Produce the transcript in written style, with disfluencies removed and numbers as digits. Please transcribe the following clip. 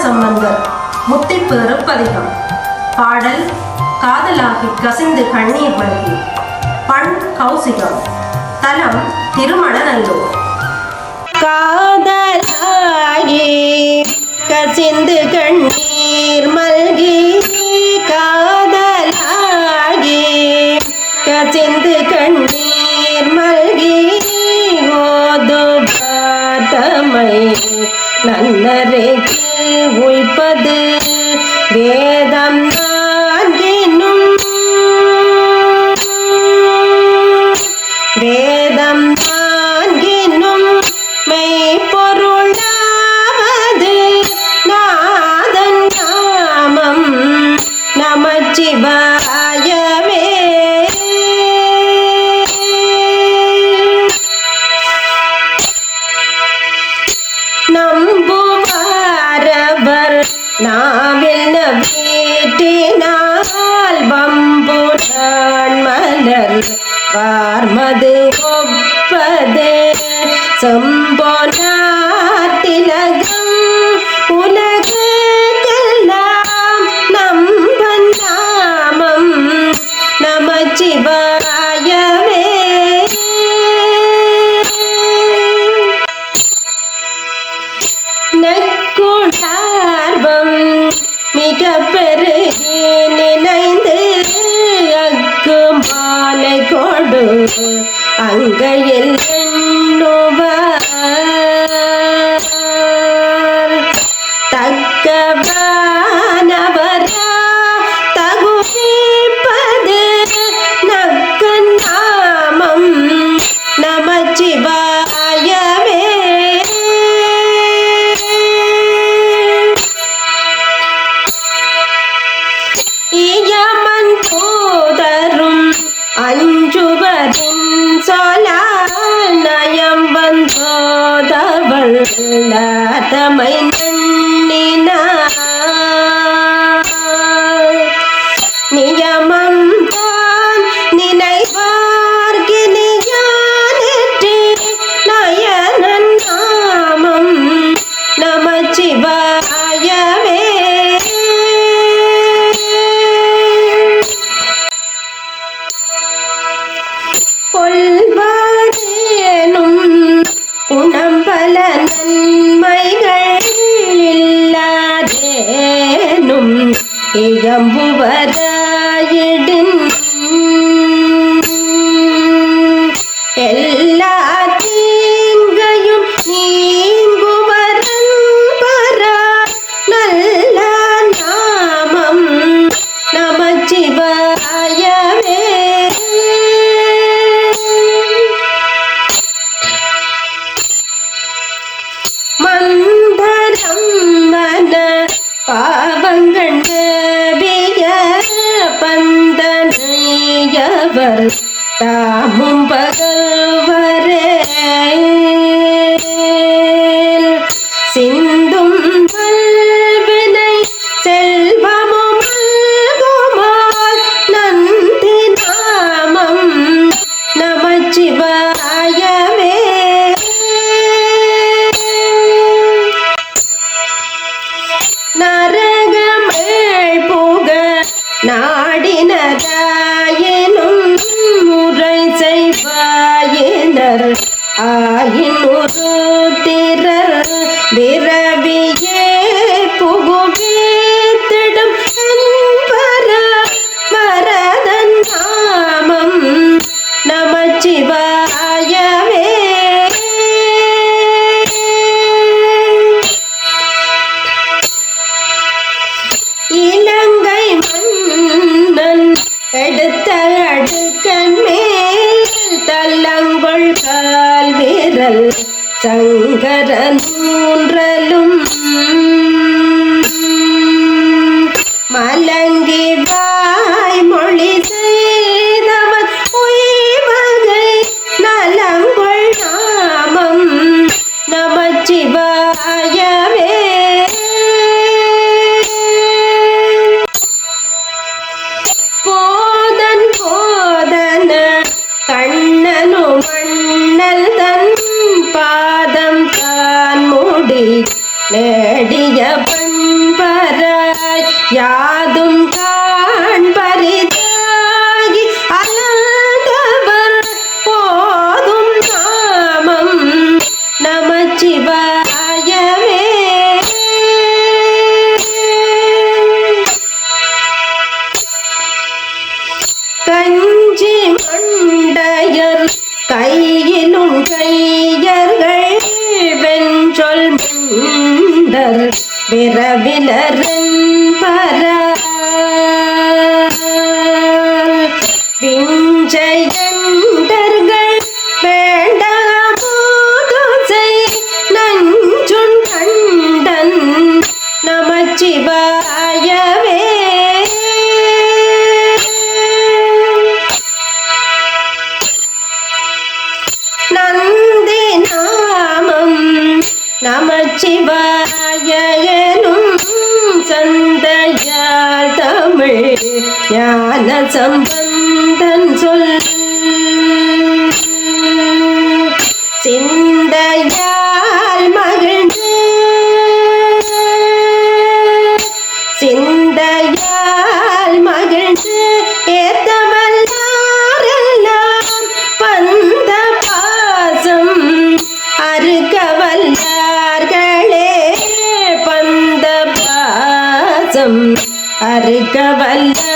சம்பந்தர் முத்திப்பேறு பதிகம். பாடல் காதலாகி கசிந்து கண்ணீர் மல்கி. பண் கௌசிகம். தலம் திருமணநல்லூர். காதலாகி கசிந்து கண்ணீர் மல்கி, காதலாகி கசிந்து கண்ணீர் மல்கி, ஓது பாதமை நன்னரைக்கு உய்ப்பது வேதம் நான்கினும், வேதம் நான்கினும் மெய்ப்பொருளாவது நாதன் நாமம் நமச்சிவாயவே. நம்புவாரவர் நாவில் வீட்டினால் வம்புடான் மலர் வார்மது ஒப்பதே சம்போனாத்திலகம் உலகெல்லாம் நம்பன் நாமம் நமச்சிவாயவே. நக்குடார்வம் மிக பெருகி நினைந்து அக்கு மாலை கொடு அங்கையில் எண்ணுவார், தக்கவானவரா தகுவிப்பது நக்க நாமம் நமச்சிவாயவே. இயமன் தூதரும் அஞ்சுவரின் சொலால் நயம் வந்தோதவள் நாதமை நன்னினார், நியமம் தான் நினைவார்கினியானெற்றி நயனன் நாமம் நமச்சிவாயவே. கொல்வாரேனும் குணம்பல நன்மைகள் இல்லாதேனும் இயம்புவராயிடின் எல்லா தீங்கையும் நீங்குவரன் பரா நல்ல நாமம் நமச்சிவாயவே. மந்தரம் மன பாவங்கண்டு விய பந்தனையவர் தாமும் பகவரே சிந்தும் பல்வினை செல்வமும் மல்குமால் நந்தி நாமம் நமச்சிவாயவே. நரகமேள் புக நாடினதாயினும் முறை செய்வாயினர் ஆயினுரு திரர் விரவியே புகுவித்திடும் என்பர வரதன் நாமம் நமச்சிவாயவே. இலங்கை மன்னன் எடுத்த அடுக்கன் மேல் தல்லங்கொள் கால் வீரல் சங்கர நூன்றலும் மலங்கி வாய்மொழி செய்தவன் உய்வகை நலங்கொள் நாமம் நமச்சிவாயவே. போதன் போதன கண்ணனு மண்ணல் தன் பாதம் தான் மூடி நேடிய யாதும் காண்பரிதாகி அலந்தவர் போதும் நாமம் நமச்சிவாயவே. கஞ்சி மண்டையர் கையிலும் கையர்கள் வெஞ்சொல் மண்டர் விரவினரன் விஞ்சயண்டர்கள் வேண்டாமோதுசை நஞ்சுண் கண்டன் நமச்சிவாயவே. நந்தி நாமம் நமச்சிவாய எனும் சந்தையார் தமிழ் ஞான சம்பந்தன் சொல் சிந்தையால் மகிழ்ந்து சிந்தையால் மகிழ்ந்து ஏத்தவல்லாரெல்லாம் பந்த பாசம் அறுக்கவல்லார்களே பந்த பாசம் அறுக்கவல்ல